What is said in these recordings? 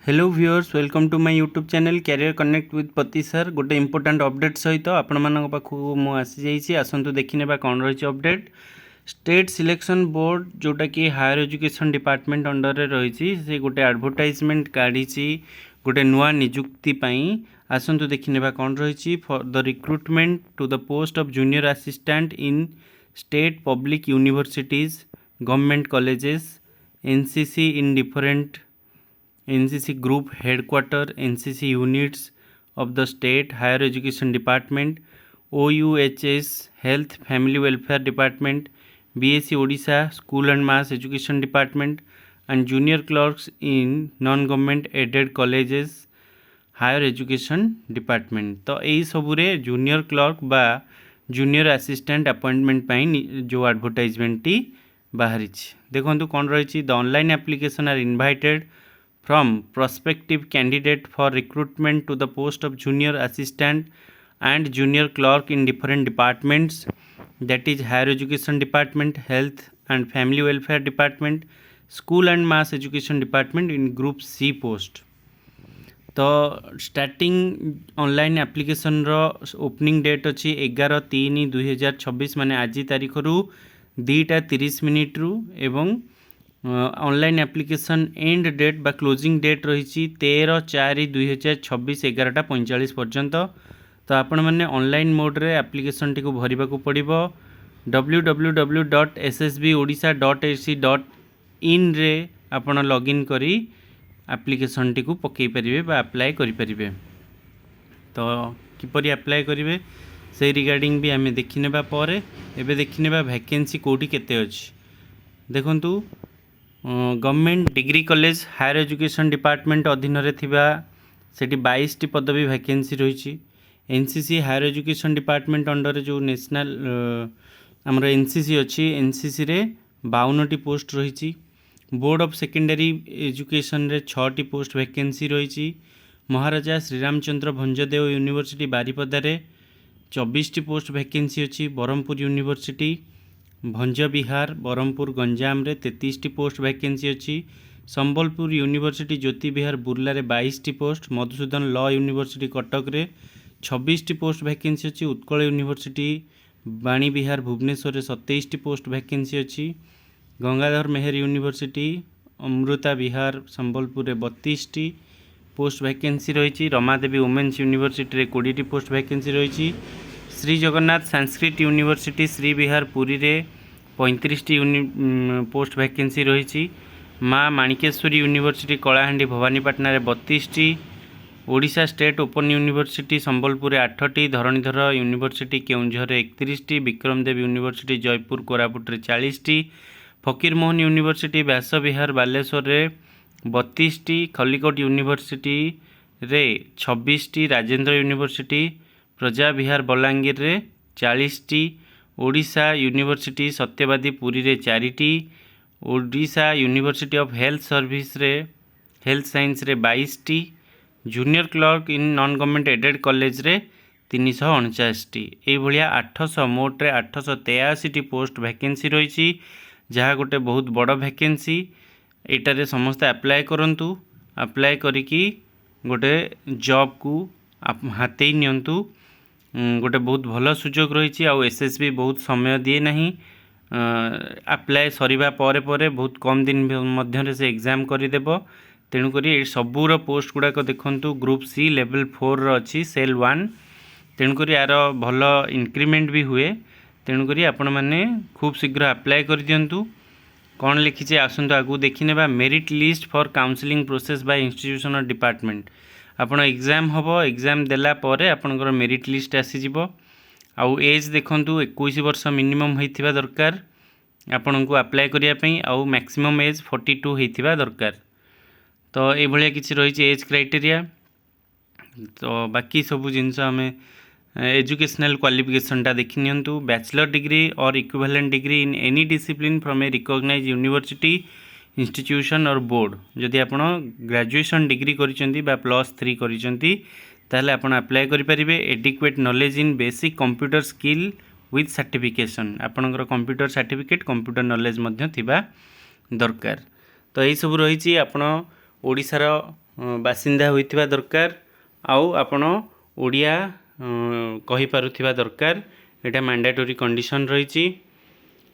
Hello viewers welcome to my YouTube channel career connect with पति sir गोटे important update सहित आपण मान पाखु मुझे आसतु देखने कौन रही अपडेट स्टेट सिलेक्शन बोर्ड जोटा कि हायर एजुकेशन डिपार्टमेंट अंडर रे रही से गोटे एडवर्टाइजमेंट काढ़ी गोटे नुआ निजुक्ति आसतु देखने कौन रही for the recruitment to the post of junior assistant in state public universities government colleges NCC in different NCC Group Headquarter NCC Units of the State Higher Education Department, OUHS Health Family Welfare Department, BSc Odisha School and Mass Education Department, and Junior Clerks in Non-Government Aided Colleges Higher Education Department। तो यही सबुरे junior clerk बा junior assistant appointment पाई जो advertisement टी बाहरी देखो कौन रही the online application are invited from prospective candidate for recruitment to the post of junior assistant and junior clerk in different departments, that is higher education department, health and family welfare department, school and mass education department in group C post। तो starting online application रो opening date अच्छी 11/3/2026 माने आज तारीख रु 2:30 रु एवं online application and date बा closing date रही 13/4/2026 11:45 पर्यंत। तो आपण मैंने ऑनलाइन मोड रे एप्लिकेशन टी को भरवा को पड़ो www.ssbodisha.ac.in रे आपण लॉगिन करी एप्लिकेशन टी को पकई पारे बा अप्लाई करि परिबे। तो किपरि अप्लाई करेंगे से रिगार्डिंग भी आम देखने पर एबे देखने वैकेंसी कोठी केते अछि देखंतु government degree college higher education department अधीन रे थिबा सेठी 22 टी पदवी वैकेंसी रही। NCC higher education department under जो नेशनल आमर एनसीसी अच्छी एनसीसी रे 52 टी पोस्ट रही। बोर्ड ऑफ सेकेंडरी एजुकेशन रे 6 टी पोस्ट वैकेंसी रही। महाराजा श्रीरामचंद्र भंजदेव यूनिवर्सिटी बारिपदा रे 24 टी पोस्ट वैकेंसी अच्छी। ब्रह्मपुर यूनिवर्सिटी भंज विहार ब्रह्मपुर गंजाम रे 33 टी पोस्ट वैकेंसी अच्छी। संबलपुर यूनिवर्सिटी ज्योति विहार बुर्ला रे 22 T post. Madhusudan law university Cuttack रे 26 टी पोस्ट वैकेंसी अच्छी। उत्कल यूनिवर्सिटी बाणी विहार भुवनेश्वर रे 27 टी पोस्ट वैकेंसी अच्छी। गंगाधर मेहर यूनिवर्सिटी अमृता विहार संबलपुर रे 32 टी पोस्ट वैकेंसी रही। रमादेवी वुमेन्स यूनिवर्सिटी रे 20 टी पोस्ट वैकेंसी रही। श्री जगन्नाथ संस्कृत यूनिवर्सिटी श्री विहार पुरी रे 35 टी पोस्ट वैकेंसी रही। माँ माणिकेश्वरी यूनिवर्सिटी कलाहांडी भवानीपाटना रे 32 T. Odisha state open university Sambalpur रे 8 टी। धरणीधर यूनिवर्सिटी केउंझर रे 31 टी। विक्रमदेव यूनिवर्सिटी जयपुर कोरापुट रे 40 टी। फकीरमोहन यूनिवर्सिटी व्यासविहार बालेश्वर रे 32 टी। खलिकोट यूनिवर्सिटी रे 26 टी। राजेंद्र यूनिवर्सिटी प्रजा विहार बलांगीर रे 40 टी। ओडिशा यूनिवर्सिटी सत्यवादी पुरी रे 4 T. Odisha university of health service रे हेल्थ साइंस रे 22 T. Junior clerk in non government aided college रे 349 टी। ये भाया 800 मोट रे 883 टी पोस्ट वैकेंसी रही जहाँ गोटे बहुत बड़ वैकेंसी। एटारे समस्ते अप्लाई करंतु अप्लाई करिकी गोटे जॉब को हाथई नियंतु गोटे बहुत भल सुजोग रही। आउ एसएसबी बहुत समय दिए नहीं अप्लाई सरिबा परे परे बहुत कम दिन मध्य से एग्जाम करदेव। तेणुक सबूर पोस्ट गुड़ाक देखु ग्रुप सी लेवल 4 रही सेल 1। तेणुक यार भल इंक्रीमेंट भी हुए। तेणुक आपण मैंने खूब शीघ्र अप्लाई कर दिंतु। कौन लिखी आसतु आगू देखने merit list for counselling process by institution और डिपार्टमेंट। आपण एग्जाम हम एग्जाम देला परे आपणकर मेरिट लिस्ट आसीजिवो। आउ एज देखंतु 21 वर्ष मिनिमम होइथिबा दरकार आपन को अप्लाई करिया पई। आउ मैक्सिमम एज 42 होइथिबा दरकार। तो ए भलिया किछि रहिछि एज क्राइटेरिया। तो बाकी सब जिनस हमें एजुकेशनल क्वालिफिकेशनटा देखि नियंतु। Bachelor degree or equivalent degree in any discipline from a recognised university institution or board. जदि आपण ग्रेजुएशन डिग्री करिसेंती बा +3 करिसेंती ताहले आपण अप्लाई करि परिबे। Adequate knowledge in basic computer skill with certification आपणकर कंप्यूटर सर्टिफिकेट कंप्यूटर नॉलेज मध्य थिबा दरकार। तो यही सब रही आपण ओडिशार बासिंदा होइथिबा दरकार आउ आपण ओडिया कहि पारुथिबा दरकार। एटा मैंडेटरी कंडीशन रही।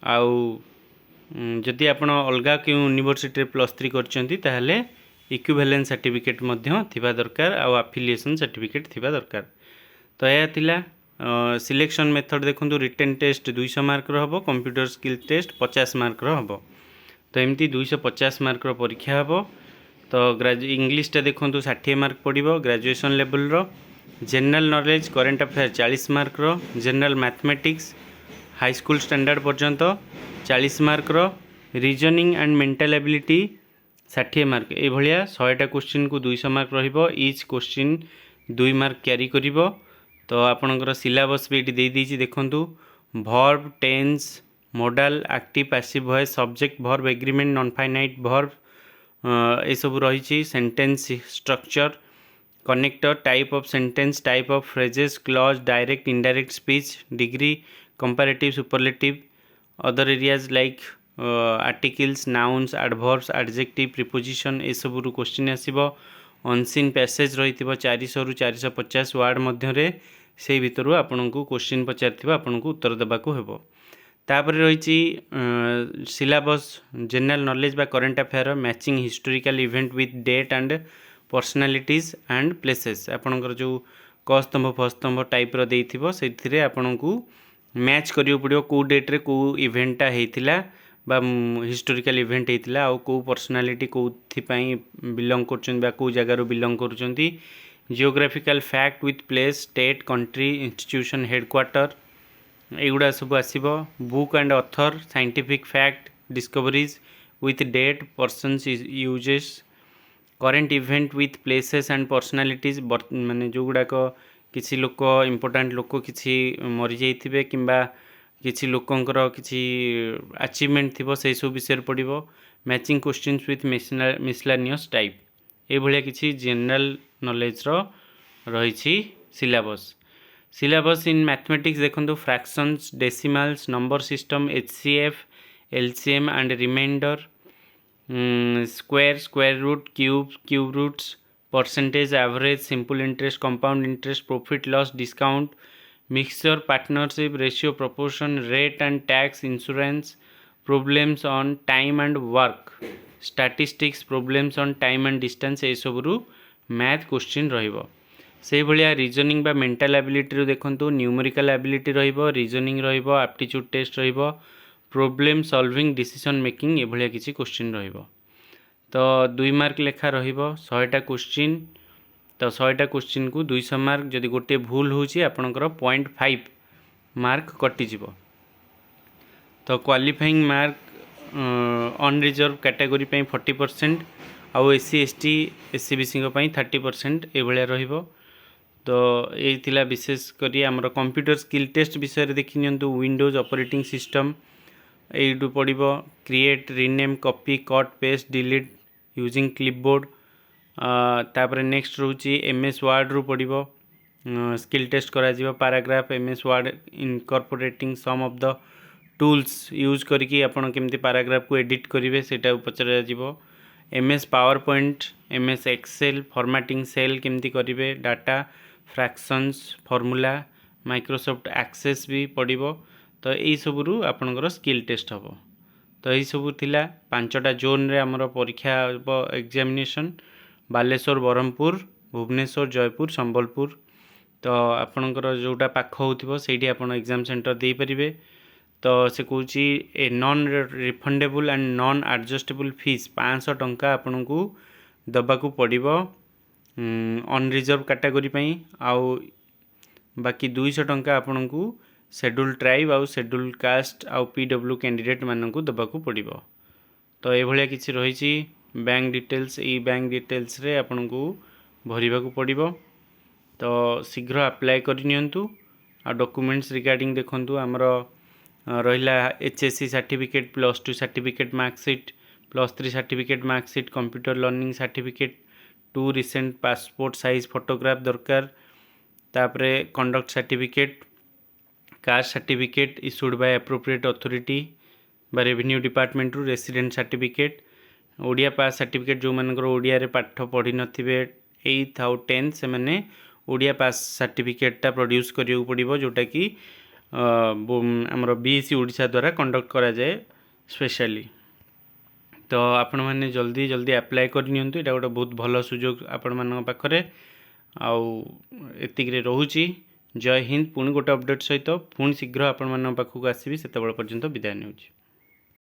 आउ जदि आपण अलगा क्यों यूनिवर्सिटी प्लस 3 करछंती ताहले इक्विवेलेंस सर्टिफिकेट मध्य थिबा दरकार आउ एफिलिएशन सर्टिफिकेट थिबा दरकार। तो यह थिला सिलेक्शन मेथड देखंतु रिटन टेस्ट 200 मार्क रो हबो, कंप्यूटर स्किल टेस्ट 50 मार्क रो हबो। तो एमती 250 मार्क रो परीक्षा हबो। तो इंग्लिश टा देखंतु 60 मार्क पड़िबो ग्रेजुएशन लेवल रो। General knowledge current affair 40 mark रो। General mathematics high school standard पर्यंत 40 मार्क रो। Reasoning and mental ability 60 mark. ए भलिया 100टा क्वेश्चन को 200 मार्क रहिबो। ईच क्वेश्चन 2 मार्क कैरी करिवो। तो आपनकर सिलेबस भी एटी दे दीची देखंतु। Verb, tense, modal, active, passive voice, subject, verb, agreement, non finite verb ए सब रही। Sentence structure, connector, type of sentence, type of phrases, clause, direct indirect speech, degree, comparative, superlative, other areas like articles, nouns, adverbs, adjective, preposition ए सब रु question आसीबो। Unseen passage रही 400 रु 450 word मध्य रे से भितर आपको क्वेश्चन पचार आपको उत्तर देवाक हेबो। तापर रही सिलेबस जनरल नॉलेज बा current affair matching historical event with date and personalities and places. आपणकर जो क स्तंभ फ स्तंभ टाइप रो देइथिबो सेथिरे आपनको मैच करियो पड़ियो को डेट रे को इवेंटटा हेतिला बा हिस्टोरिकल इवेंट हेतिला आ को पर्सनालिटी कोथि पई बिलोंग करछन बा को जगह रो बिलोंग करछंती। Geographical fact with place, state, country, institution, headquarter एगुड़ा सब आसीबो। Book and author, scientific fact, discoveries with date, persons, uses, current event with places and personalities माने जो गुड़ाक किसी लोक इम्पोर्टाट लोक किसी मरी जाइथिबे किंबा किसी लोकंकर किसी अचीवमेंट थिबो से सब विषय पड़िबो। Matching questions with miscellaneous type ए भलिया किसी जनरल नॉलेज रो रही सिलेबस। सिलेबस इन मैथमेटिक्स देखो fractions, decimals, number system, HCF, LCM and remainder, square, square root, cube, cube roots, percentage, average, simple interest, compound interest, profit loss, discount, mixture, partnership, ratio, proportion, rate and tax, insurance, problems on time and work, statistics, problems on time and distance ए सबरू math question रहिबो। से भाया reasoning बा mental ability देखो numerical ability रहिबो, reasoning रहिबो, aptitude test रहिबो, problem solving, decision making ए भलिया किसी क्वेश्चन रहिबो। तो 2 मार्क लेखा रहिबो 100टा क्वेश्चन। तो 100टा क्वेश्चन को 200 मार्क जदि गोटे भूल होची आपनकर 0.5 मार्क कटि जिवो। तो क्वालिफाइंग मार्क अनरिजर्व कैटेगरी पई 40% आउ एससी एसटी एससी बीसी पई 30% ए भलिया रहिबो। तो ये थिला विशेष करी आमर कंप्यूटर स्किल टेस्ट विषय रे देखि नियंतु। विंडोज ऑपरेटिंग सिस्टम एटू पड़िबो, create, rename, copy, cut, paste, delete using clipboard. तापर नेक्स्ट रोची एमएस वर्ड रु पड़िबो, स्किल टेस्ट करा जिवो। Paragraph MS Word incorporating some of the tools use करके आपण केमती पैराग्राफ को एडिट करिवे सेटा पचरा जिवो। MS PowerPoint, MS Excel, formatting cell केमती करिवे, data, fractions, formula, Microsoft Access भी पड़िबो। तो यही सबरू आपनकर स्किल टेस्ट हबो। तो यही सब थिला 5टा जोन रे हमर परीक्षा एग्जामिनेशन बालेश्वर, ब्रह्मपुर, भुवनेश्वर, जयपुर, संबलपुर। तो आपनकर जोटा पाख होथिबो सेठी आपन एग्जाम सेंटर दे परिबे। तो से कहूँ a non refundable and non adjustable fees 500 टंका आपन को दबाकू पड़िबो अनरिजर्व कैटेगरी पई। आउ बाकी 200 टंका आपन को शेड्यूल ट्राइब आउ शेड्यूल कास्ट आउ पीडब्ल्यू कैंडिडेट मानन को दबाकू पड़िबो। तो ए भलिया किछि रहिछि बैंक डिटेल्स। ई बैंक डिटेल्स रे आपन को भरिबाकू पड़िबो। तो शीघ्र अप्लाई करि नियंतु। आ डॉक्यूमेंट्स रिगार्डिंग देखंतु हमर रहिला HSC certificate, +2 certificate marksheet, +3 certificate marksheet, computer learning certificate, 2 recent passport size photograph दरकार। तापरे conduct certificate, caste certificate issued by appropriate authority बा रेवेन्यू डिपार्टमेंट रु, रेसिडेंट सर्टिफिकेट, ओडिया पास सर्टिफिकेट जो मानकर ओडिया रे पाठ पढ़ी नथिबे 8th आउ 10th से माने ओडिया पास सर्टिफिकेटटा प्रोड्यूस करियो पड़िबो जोटा कि हमर बीएससी ओडिशा द्वारा कंडक्ट करा जाए स्पेशली। तो आपण मैंने जल्दी जल्दी अप्लाई कर नियंतु, एटा गोटे बहुत भल सुजोग आपण मान पाखरे। आउ एतिकरे रहुची। जय हिंद। पुणी गोटे अपडेट सहित पुणी शीघ्र आपण मान पाखक आसीबी, सेतेबेल पर्यंत विदाय नेउची।